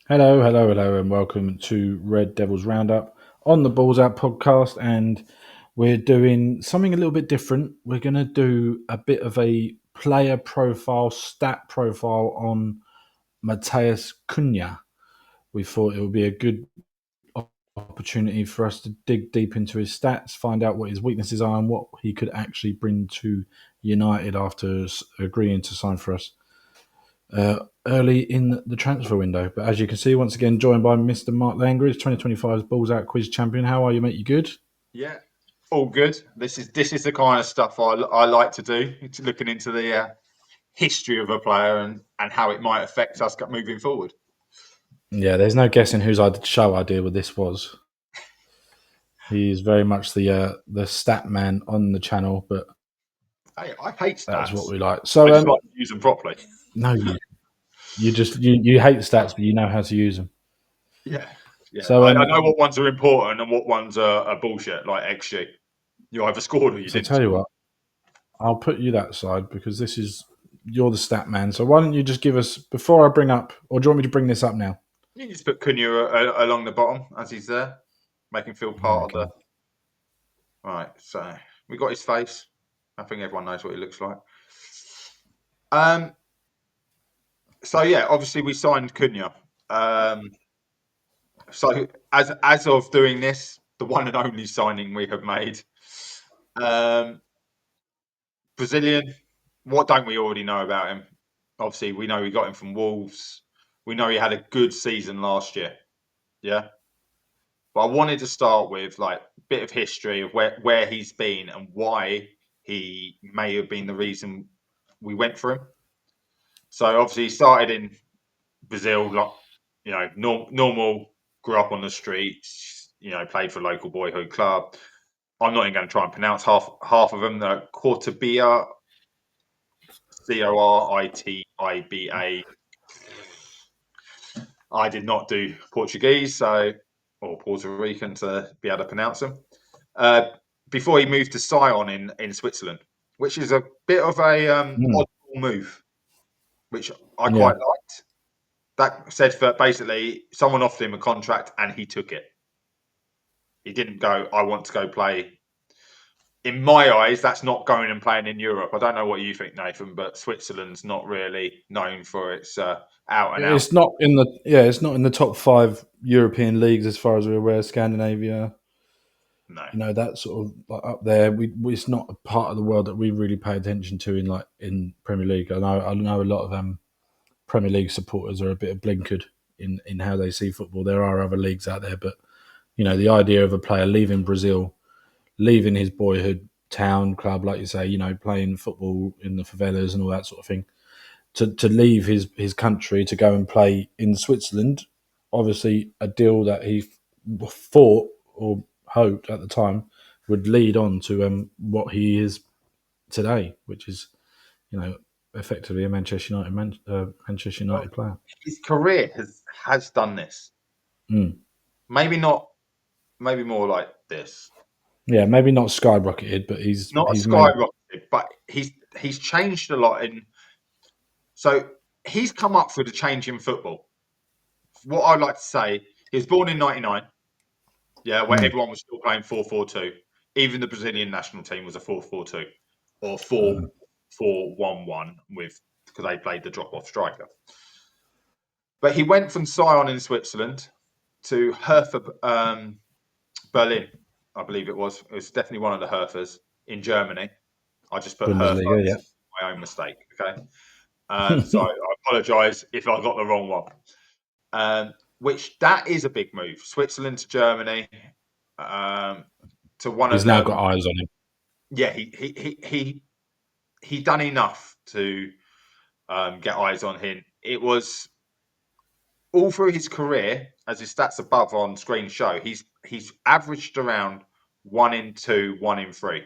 Hello, and welcome to Red Devils Roundup on the Balls Out podcast. And we're doing something a little bit different. We're going to do a bit of a player profile, stat profile on Matheus Cunha. We thought it would be a good opportunity for us to dig deep into his stats, find out what his weaknesses are, and what he could actually bring to United after agreeing to sign for us early in the transfer window. But as you can see, once again, joined by Mr. Mark Langridge, 2025's Balls Out Quiz champion. How are you, mate? You good? Yeah, all good. This is the kind of stuff I like to do. It's looking into the history of a player and how it might affect us moving forward. Yeah, there's no guessing whose show idea this was. He's very much the stat man on the channel, but Hey, I hate that's what stats. we like. I So, just like to use them properly. no, you hate stats, but you know how to use them. Yeah, yeah. So, I know what ones are important and what ones are bullshit, like XG. You either scored or you so didn't tell you score. what, I'll put you that side because you're the stat man. So why don't you just give us before I bring up, or do you want me to bring this up now? You can just put Cunha along the bottom as he's there, make him feel part of the. Okay. Right, so we got his face. I think everyone knows what he looks like. Um, So yeah, obviously we signed Cunha. Um, so as of doing this, the one and only signing we have made. Um, Brazilian. What don't we already know about him? Obviously, we know we got him from Wolves. We know he had a good season last year. Yeah, but I wanted to start with like a bit of history of where he's been and why he may have been the reason we went for him. So obviously, he started in Brazil, like normal. Grew up on the streets. Played for a local boyhood club. I'm not even going to try and pronounce half of them. The Cortibia, Coritiba. I did not do Portuguese, or Puerto Rican to be able to pronounce them. Uh, Before he moved to Sion in Switzerland, which is a bit of a Mm, odd move, which I yeah. quite liked. That said, for basically, someone offered him a contract and he took it. He didn't go, I want to go play. In my eyes, that's not going and playing in Europe. I don't know what you think, Nathan, but Switzerland's not really known for its out and out. It's not in the top five European leagues as far as we're aware. Scandinavia, No. that sort of like up there. It's not a part of the world that we really pay attention to in Premier League. I know a lot of Premier League supporters are a bit blinkered in how they see football. There are other leagues out there, but the idea of a player leaving Brazil, leaving his boyhood town club, like you say, playing football in the favelas and all that sort of thing, to leave his country to go and play in Switzerland. Obviously, a deal that he thought or hoped at the time would lead on to what he is today, which is you know effectively a Manchester Well, United player. his career has done this. Mm. Maybe not, maybe more like this. Yeah, maybe not skyrocketed, but he's Not a he's made. skyrocketed, but he's changed a lot in. So he's come up for the change in football. What I'd like to say, he was born in '99. Yeah, where Mm. everyone was still playing 4-4-2. Even the Brazilian national team was a 4-4-2 or 4-4-1-1 with because they played the drop off striker. But he went from Sion in Switzerland to Hertha Berlin, I believe it was. It was definitely one of the Herthas in Germany. I just put Hertha. Bundesliga, This yeah. is my own mistake. Okay, so I apologise if I got the wrong one. Which that is a big move. Switzerland to Germany, to one He's of now the. got eyes on him. Yeah, he done enough to get eyes on him. It was all through his career, as his stats above on screen show. He's averaged around 1 in 2, 1 in 3.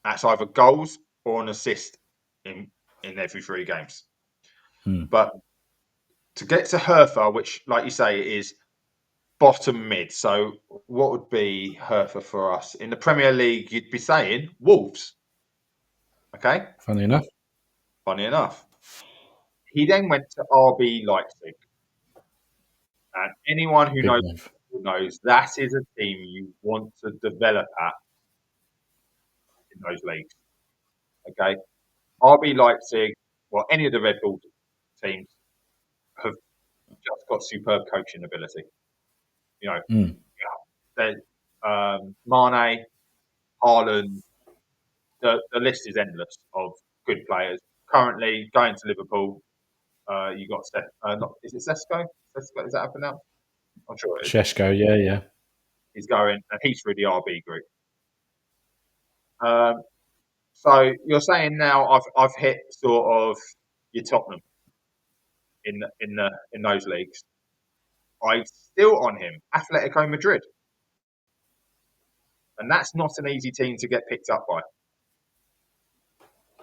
That's either goals or an assist in every 3 games. Hmm. But to get to Hertha, which, like you say, is bottom mid. So what would be Hertha for us in the Premier League? You'd be saying Wolves. Okay, Funny enough. funny enough. He then went to RB Leipzig. And anyone who Big knows move. that is a team you want to develop at in those leagues. Okay, RB Leipzig, well, any of the Red Bull teams have just got superb coaching ability. You know, Mm. Mane, Haaland, the list is endless of good players. Currently going to Liverpool, you got is it Sesko? Sesko, is that how pronounced? I'm sure it is. Sheshko, yeah. He's going, and he's through the RB group. So you're saying now I've hit sort of your Tottenham in those leagues. I'm still on him, Atletico Madrid, and that's not an easy team to get picked up by.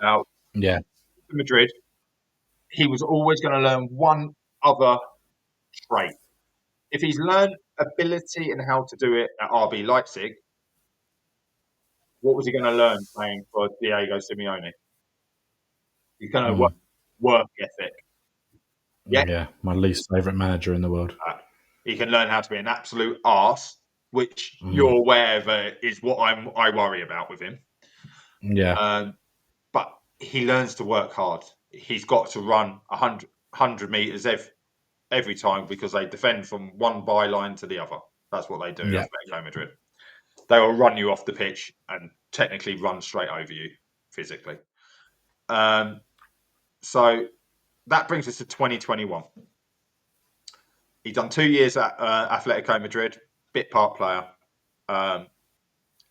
Now, Yeah. Madrid, he was always going to learn one other trait. If he's learned ability and how to do it at RB Leipzig, what was he going to learn playing for Diego Simeone? He's going to work ethic. Yeah, Yeah. My least favourite manager in the world. he can learn how to be an absolute arse, which Mm. you're aware of is what I worry about with him. Yeah. But he learns to work hard. He's got to run 100 metres every time because they defend from one byline to the other. That's what they do Yeah. at Atletico Madrid. They will run you off the pitch and technically run straight over you physically. So that brings us to 2021. He's done 2 years at Atletico Madrid, bit part player. And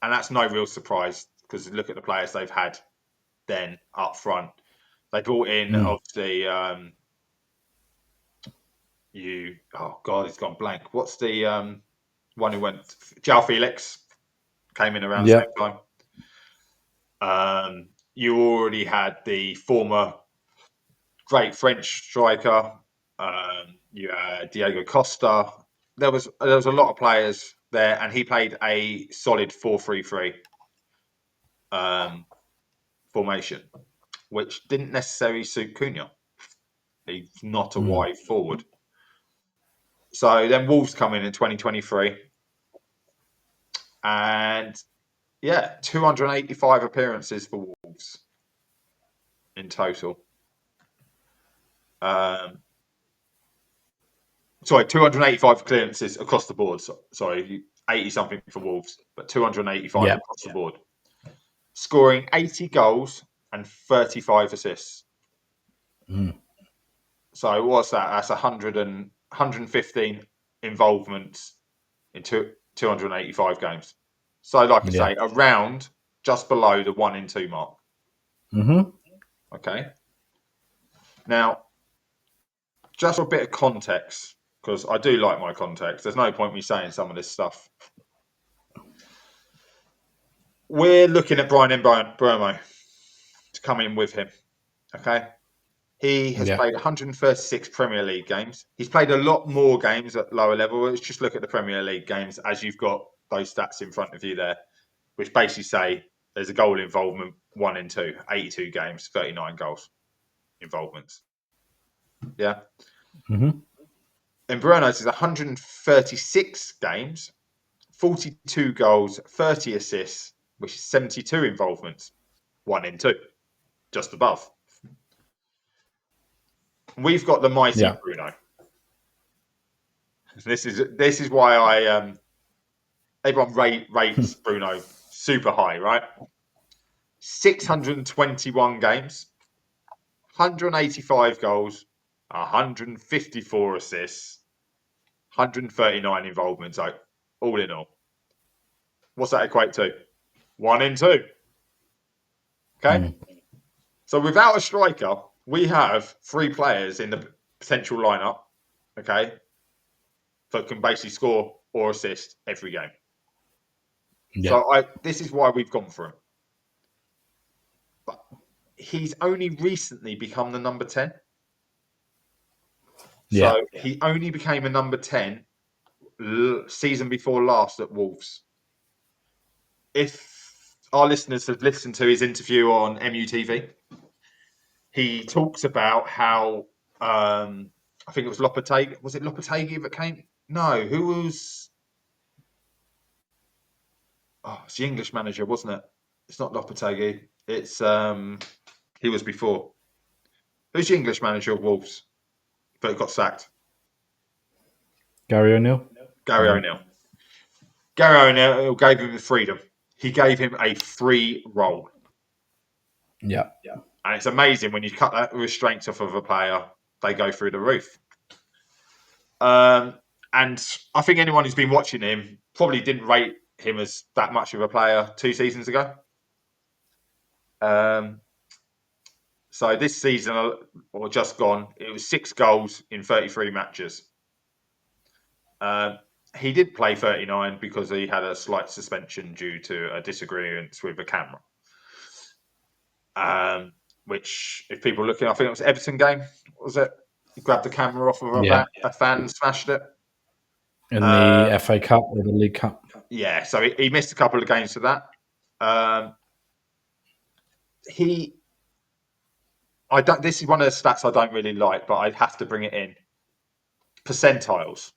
that's no real surprise because look at the players they've had then up front. They brought in, obviously, oh God, it's gone blank. What's the one who went? João Felix came in around the same time. You already had the former great French striker. You had Diego Costa. There was a lot of players there, and he played a solid 4-3-3 formation, which didn't necessarily suit Cunha. He's not a wide forward. So then Wolves come in 2023, and 285 appearances for Wolves in total. Sorry, 285 clearances across the board. Sorry, 80 something for Wolves, but 285 across the board. Scoring 80 goals and 35 assists. So what's that? That's 115 involvements in 285 games. So, like I say, around just below the 1 in 2 mark. Okay. Now, just for a bit of context, because I do like my context. There's no point me saying some of this stuff. We're looking at Brian Mbeumo to come in with him. Okay. He has played 136 Premier League games. He's played a lot more games at lower level. Let's just look at the Premier League games as you've got those stats in front of you there, which basically say there's a goal involvement 1 in 2, 82 games, 39 goals involvements. Yeah. And Bruno's is 136 games, 42 goals, 30 assists, which is 72 involvements, 1 in 2, just above. We've got the mighty Bruno. This is why everyone rates Bruno super high, right? 621 games, 185 goals, 154 assists, 139 involvements. So all in all, what's that equate to? 1 in 2. Okay. So without a striker, we have 3 players in the potential lineup. Okay, that can basically score or assist every game. So this is why we've gone for him. But he's only recently become the number 10. So he only became a number 10 season before last at Wolves. If our listeners have listened to his interview on MUTV, he talks about how I think it was Lopetegui. Was it Lopetegui that No, who was? Oh, it's the English manager, wasn't it? It's not Lopetegui. It's he was before. Who's the English manager of Wolves? But got sacked. Gary O'Neill. Gary O'Neill. Gary O'Neill gave him the freedom. He gave him a free role. Yeah. And it's amazing when you cut that restraints off of a player, they go through the roof. And I think anyone who's been watching him probably didn't rate him as that much of a player 2 seasons ago. So this season, or just gone, it was 6 goals in 33 matches. He did play 39 because he had a slight suspension due to a disagreement with the camera. Which, if people are looking, I think it was Everton game, was it? He grabbed the camera off of a fan and smashed it. In the FA Cup or the League Cup? Yeah, so he missed a couple of games for that. This is one of the stats I don't really like, but I'd have to bring it in. Percentiles.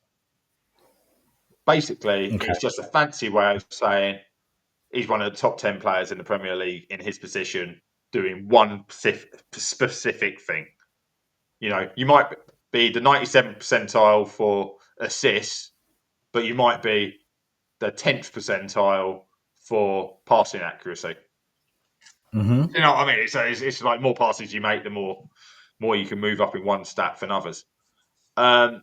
Basically, it's just a fancy way of saying he's one of the top 10 players in the Premier League in his position doing one specific thing. You know, you might be the 97th percentile for assists, but you might be the 10th percentile for passing accuracy. Mm-hmm. You know what I mean? It's like more passes you make, the more you can move up in one stat than others. Yeah,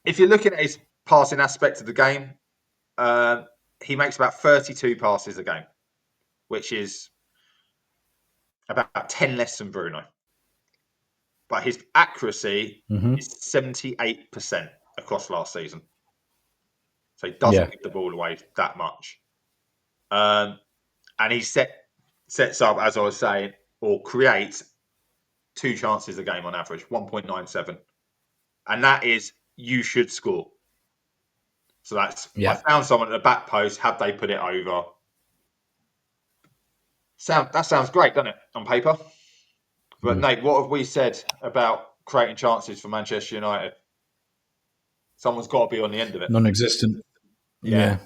if you're looking at his passing aspect of the game, he makes about 32 passes a game, which is about 10 less than Bruno. But his accuracy is 78% across last season. So he doesn't give the ball away that much. And he sets up, as I was saying, or creates 2 chances a game on average, 1.97. And that is, you should score. So that's, I found someone at the back post, have they put it over? That sounds great, doesn't it, on paper? But Nate, what have we said about creating chances for Manchester United? Someone's got to be on the end of it. Non-existent. Yeah.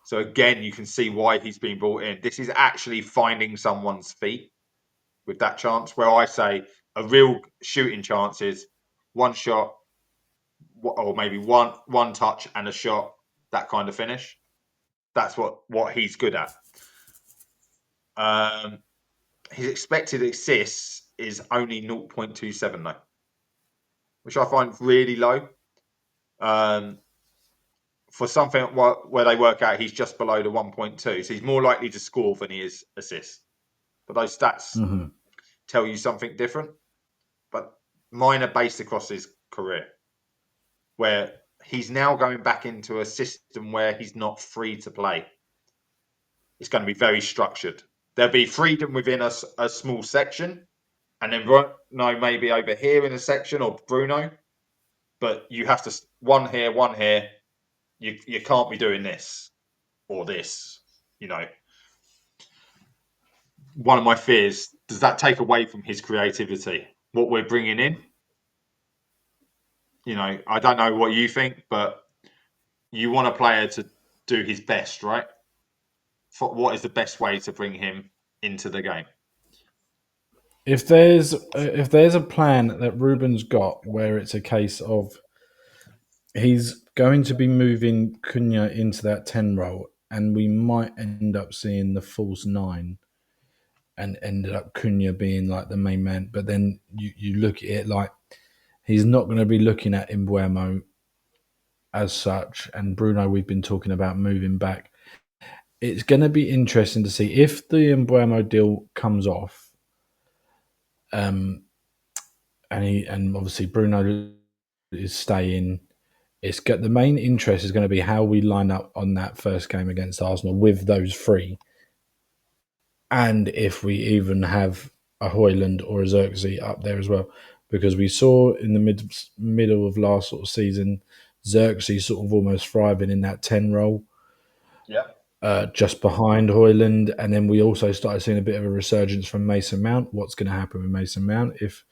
So again, you can see why he's been brought in. This is actually finding someone's feet with that chance, where I say a real shooting chance is one shot, or maybe one touch and a shot, that kind of finish. That's what he's good at. His expected assists is only 0.27 though, which I find really low. For something where they work out he's just below the 1.2, so he's more likely to score than he is assist. But those stats tell you something different. But mine are based across his career, where he's now going back into a system where he's not free to play. It's going to be very structured. There'll be freedom within a small section, and then maybe over here in a section, or Bruno. But you have to one here. You can't be doing this or this. You know, one of my fears, does that take away from his creativity? What we're bringing in? You know, I don't know what you think, but you want a player to do his best, right? What is the best way to bring him into the game? If there's a plan that Ruben's got where it's a case of he's going to be moving Cunha into that 10 role, and we might end up seeing the false 9 and ended up Cunha being like the main man. But then you look at it like he's not going to be looking at Mbeumo as such, and Bruno we've been talking about moving back. It's going to be interesting to see if the Mbeumo deal comes off, and obviously Bruno is staying. It's got the main interest is going to be how we line up on that first game against Arsenal with those 3, and if we even have a Højlund or a Xerxes up there as well, because we saw in the middle of last sort of season Xerxes sort of almost thriving in that 10 role. Just behind Højlund, and then we also started seeing a bit of a resurgence from Mason Mount. What's going to happen with Mason Mount if,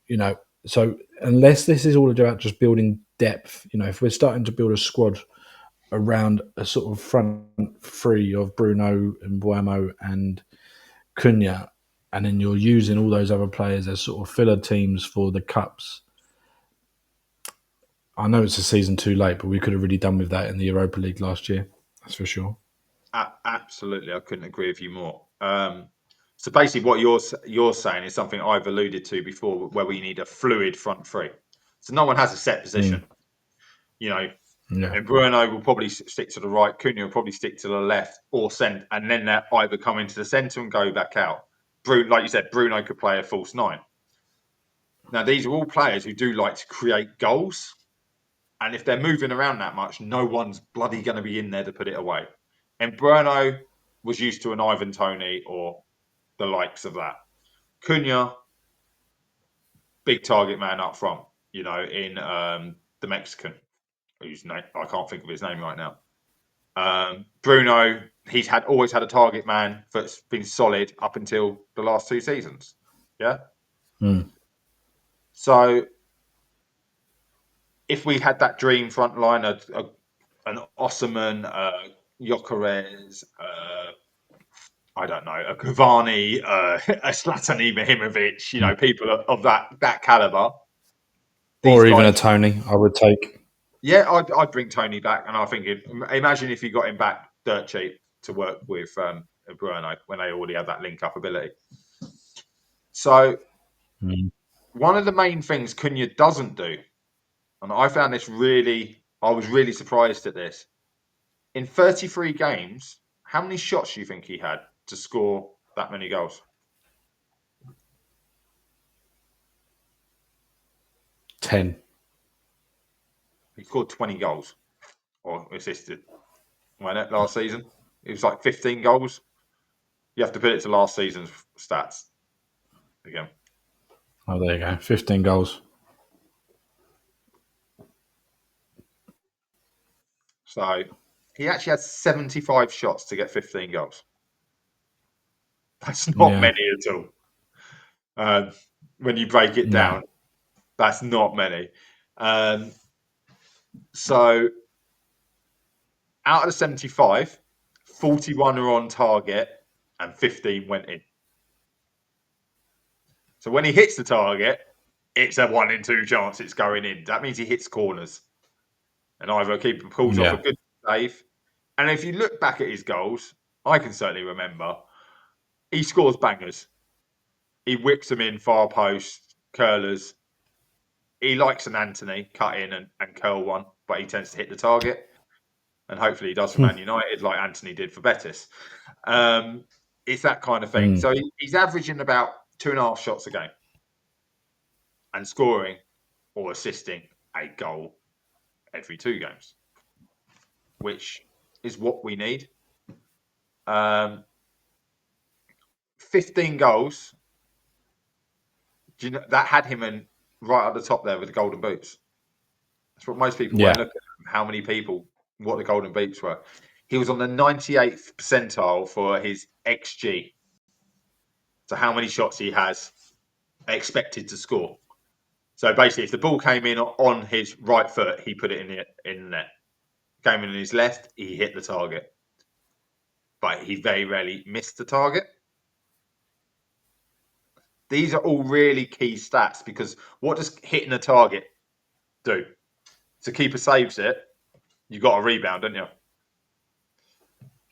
you know, So unless this is all about just building depth, if we're starting to build a squad around a sort of front three of Bruno and Buemo and Cunha, and then you're using all those other players as sort of filler teams for the cups. I know it's a season too late, but we could have really done with that in the Europa League last year. That's for sure. Absolutely, I couldn't agree with you more. So basically, what you're saying is something I've alluded to before, where we need a fluid front three. So no one has a set position. You know, Yeah. and Bruno will probably stick to the right. Cunha will probably stick to the left or centre, and then they either come into the centre and go back out. Like you said, Bruno could play a false nine. Now, these are all players who do like to create goals. And if they're moving around that much, no one's bloody going to be in there to put it away. And Bruno was used to an Ivan Toney or the likes of that. Cunha, big target man up front, in the Mexican, whose name I can't think of his name right now. Bruno, he's always had a target man that's been solid up until the last 2 seasons. Yeah. So if we had that dream front line, an Osman, Gyökeres, I don't know, a Cavani, a Zlatan Ibrahimovic, people of that caliber. These Or even guys, a Tony, I would take. yeah, I'd bring Tony back, and I think imagine if you got him back dirt cheap to work with Bruno when they already had that link up ability. So one of the main things Cunha doesn't do, and I found this I was really surprised at this. In 33 games, how many shots do you think he had to score that many goals? 10. He scored 20 goals or assisted. Last season? It was like 15 goals. You have to put it to last season's stats again. Oh, there you go. 15 goals. So he actually had 75 shots to get 15 goals. That's not Yeah. many at all. When you break it No. down, that's not many. So out of the 75, 41 are on target and 15 went in. So when he hits the target, it's a 1 in 2 chance it's going in. That means he hits corners. And either a keeper pulls off a Yeah. good save. And if you look back at his goals, I can certainly remember, he scores bangers. He whips them in far post, curlers. He likes an Anthony cut in and curl one, but he tends to hit the target. And hopefully he does for Man United like Anthony did for Betis. It's that kind of thing. So he's averaging about 2.5 shots a game and scoring or assisting a goal every 2 games, which is what we need. 15 goals. Do you know that had him in right at the top there with the golden boots? That's what most people Yeah. won't look at. How many people, what the golden boots were. He was on the 98th percentile for his XG. So how many shots he has expected to score. So basically, if the ball came in on his right foot, he put it in the net. Came in on his left, he hit the target. But he very rarely missed the target. These are all really key stats because what does hitting a target do? So keeper saves it, you got a rebound, don't you?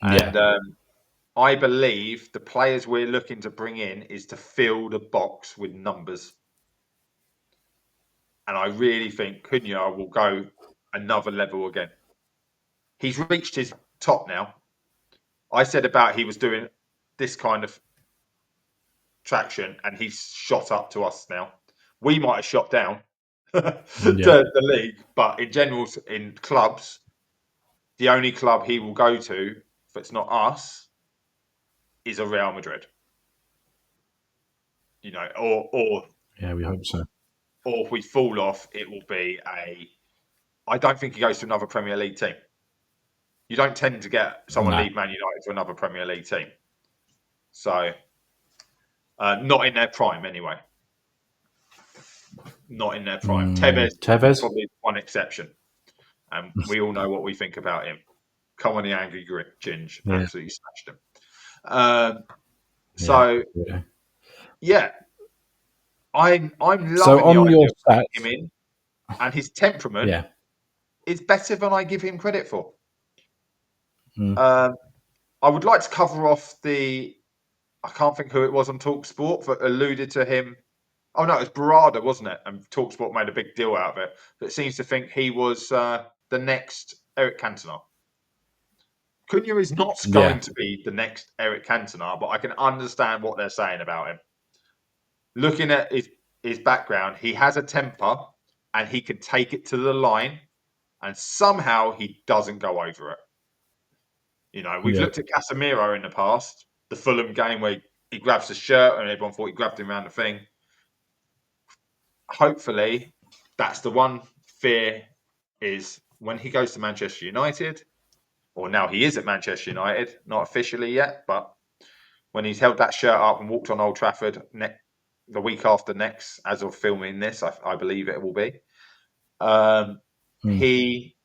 Yeah. And I believe the players we're looking to bring in is to fill the box with numbers. And I really think Cunha will go another level again. He's reached his top now. I said about he was doing this kind of traction and he's shot up to us now. We might have shot down to Yeah. the league, but in general, in clubs, the only club he will go to, if it's not us, is a Real Madrid. Or Yeah, we hope so. if we fall off, it will be I don't think he goes to another Premier League team. You don't tend to get someone No. leave Man United to another Premier League team. So, not in their prime anyway. not in their prime. Tevez Tevez? probably one exception, and we all know what we think about him. Come on, the angry Ginge, Yeah. absolutely smashed him. So yeah, I'm So loving the on your idea of putting him stats, in, and his temperament yeah. is better than I give him credit for. Mm. I would like to cover off I can't think who it was on TalkSport that alluded to him. Oh no, it was Barada, wasn't it? And TalkSport made a big deal out of it. That seems to think he was the next Eric Cantona. Cunha is not Yeah. going to be the next Eric Cantona, but I can understand what they're saying about him. Looking at his background, he has a temper and he can take it to the line, and somehow he doesn't go over it. You know, we've Yeah. looked at Casemiro in the past, the Fulham game where he grabs the shirt and everyone thought he grabbed him around the thing. Hopefully, that's the one fear is when he goes to Manchester United, or now he is at Manchester United, not officially yet, but when he's held that shirt up and walked on Old Trafford the week after next, as of filming this, I believe it will be, he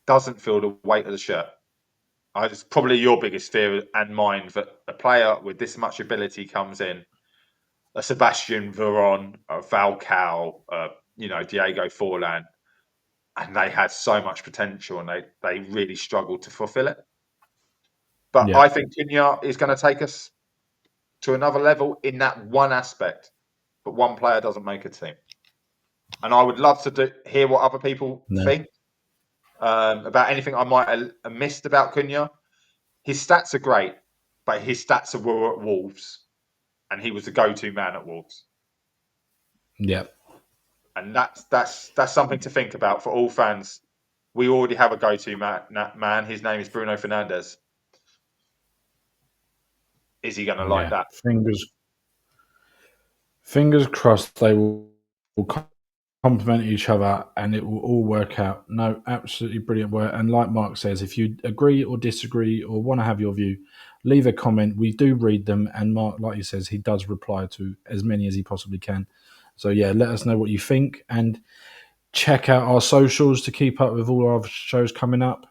doesn't feel the weight of the shirt. It's probably your biggest fear and mine that a player with this much ability comes in, a Sebastian Veron, a Falcao, Diego Forlan, and they had so much potential and they really struggled to fulfill it. But Yeah. I think Cunha is going to take us to another level in that one aspect. But one player doesn't make a team. And I would love to hear what other people think about anything I might have missed about Cunha. His stats are great, but his stats were at Wolves, and he was the go-to man at Wolves. Yeah. And that's something to think about for all fans. We already have a go-to man. His name is Bruno Fernandes. Is he going to like Yeah. that? Fingers crossed they will complement each other and it will all work out. No, absolutely brilliant work. And like Mark says, if you agree or disagree or want to have your view, leave a comment. We do read them. And Mark, like he says, he does reply to as many as he possibly can. So yeah, let us know what you think and check out our socials to keep up with all our shows coming up.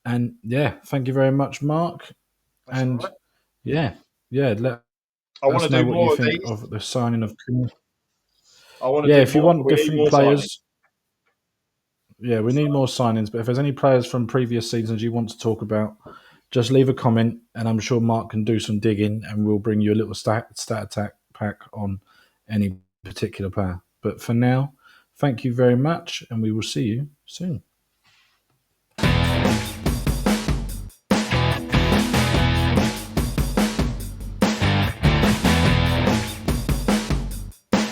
And yeah, thank you very much, Mark. That's all And right. yeah, let I want us to know do what you more of think these. of the signing of Cunha. I want Yeah, to do if you more. want We need different more signings. players, yeah, we need more signings. But if there's any players from previous seasons you want to talk about, just leave a comment, and I'm sure Mark can do some digging, and we'll bring you a little stat attack pack on any particular player. But for now, thank you very much, and we will see you soon.